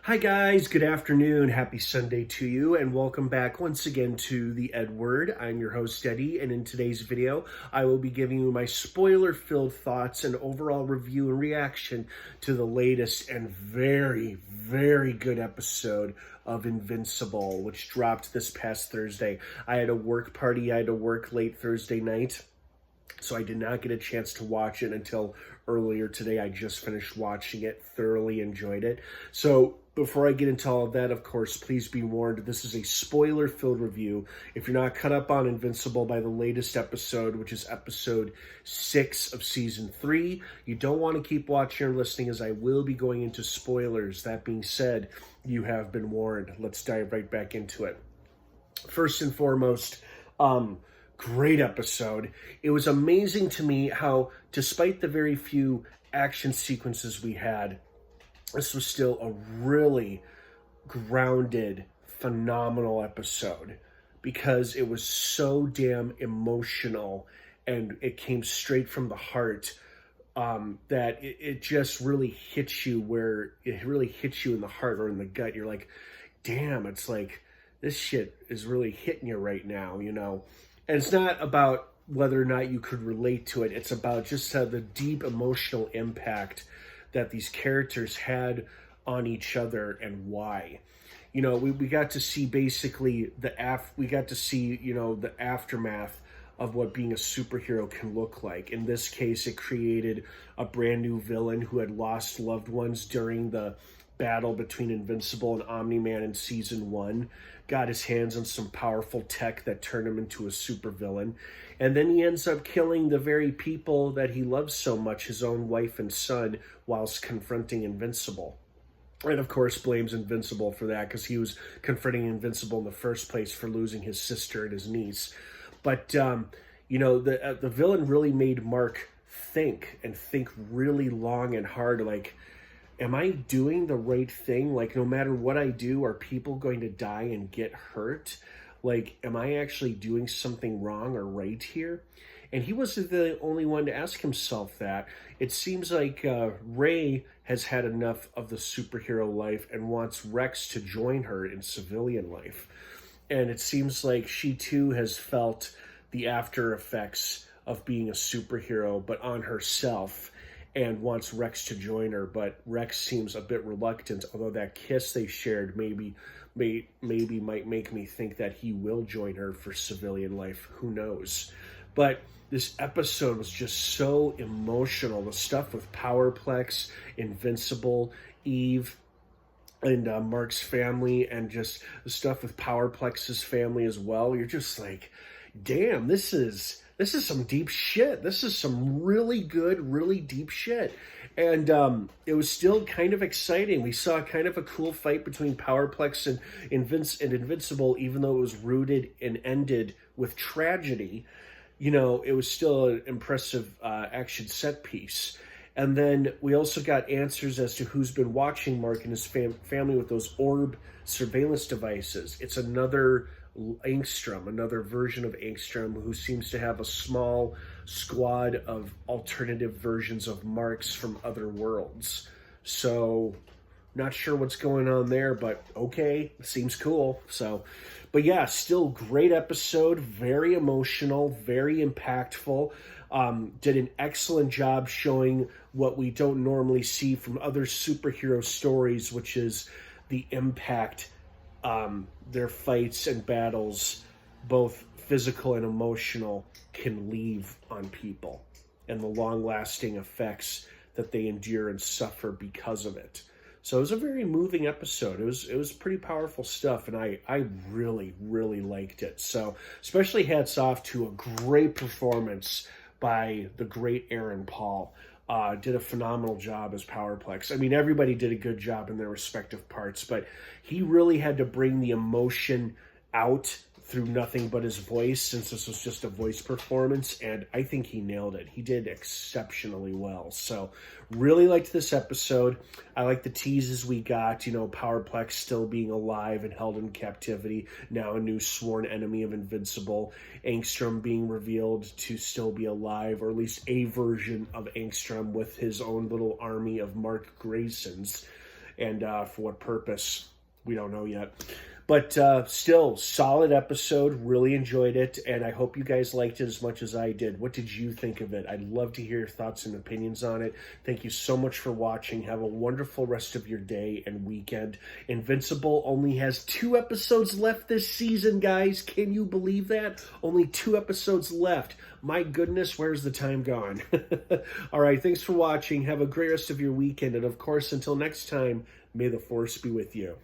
Hi guys, good afternoon, happy Sunday to you, and welcome back once again to the EdWord. I'm your host Eddie, and in today's video, I will be giving you my spoiler-filled thoughts and overall review and reaction to the latest and very good episode of Invincible, which dropped this past Thursday. I had a work party, I had to work late Thursday night, so I did not get a chance to watch it until earlier today. I just finished watching it, thoroughly enjoyed it. So before I get into all of that, of course, please be warned, this is a spoiler-filled review. If you're not caught up on Invincible by the latest episode, which is episode 6 of season 3, you don't want to keep watching or listening, as I will be going into spoilers. That being said, you have been warned. Let's dive right back into it. First and foremost, great episode. It was amazing to me how, despite the very few action sequences we had, this was still a really grounded, phenomenal episode because it was so damn emotional and it came straight from the heart, that it just really hits you where it really hits you in the heart or in the gut. You're like, damn, it's like this shit is really hitting you right now, you know? And it's not about whether or not you could relate to it. It's about just the deep emotional impact that these characters had on each other and why. You know, we got to see basically the aftermath of what being a superhero can look like. In this case, it created a brand new villain who had lost loved ones during the battle between Invincible and Omni-Man in season 1, got his hands on some powerful tech that turned him into a supervillain, and then he ends up killing the very people that he loves so much, his own wife and son, whilst confronting Invincible. And of course blames Invincible for that, because he was confronting Invincible in the first place for losing his sister and his niece. But, you know, the villain really made Mark think really long and hard, like, am I doing the right thing? Like, no matter what I do, are people going to die and get hurt? Like, am I actually doing something wrong or right here? And he wasn't the only one to ask himself that. It seems like Ray has had enough of the superhero life and wants Rex to join her in civilian life. And it seems like she too has felt the after effects of being a superhero, but on herself, and wants Rex to join her, but Rex seems a bit reluctant, although that kiss they shared maybe might make me think that he will join her for civilian life. Who knows? But this episode was just so emotional. The stuff with Powerplex, Invincible, Eve, and Mark's family, and just the stuff with Powerplex's family as well. You're just like, damn, this is some deep shit. This is some really good, really deep shit. And it was still kind of exciting. We saw kind of a cool fight between Powerplex and Invincible, even though it was rooted and ended with tragedy. You know, it was still an impressive action set piece. And then we also got answers as to who's been watching Mark and his family with those orb surveillance devices. It's another Angstrom, another version of Angstrom, who seems to have a small squad of alternative versions of Marks from other worlds. So, not sure what's going on there, but okay, seems cool. So, but yeah, still great episode, very emotional, very impactful. Did an excellent job showing what we don't normally see from other superhero stories, which is the impact their fights and battles, both physical and emotional, can leave on people, and the long-lasting effects that they endure and suffer because of it. So it was a very moving episode. It was pretty powerful stuff, and I really liked it. So especially hats off to a great performance by the great Aaron Paul. Did a phenomenal job as Powerplex. I mean, everybody did a good job in their respective parts, but he really had to bring the emotion out through nothing but his voice, since this was just a voice performance, and I think he nailed it. He did exceptionally well. So really liked this episode. I like the teases we got, you know, Powerplex still being alive and held in captivity, now a new sworn enemy of Invincible, Angstrom being revealed to still be alive, or at least a version of Angstrom with his own little army of Mark Graysons. and for what purpose, we don't know yet. But still, solid episode. Really enjoyed it, and I hope you guys liked it as much as I did. What did you think of it? I'd love to hear your thoughts and opinions on it. Thank you so much for watching. Have a wonderful rest of your day and weekend. Invincible only has 2 episodes left this season, guys. Can you believe that? Only 2 episodes left. My goodness, where's the time gone? All right, thanks for watching. Have a great rest of your weekend, and of course, until next time, may the Force be with you.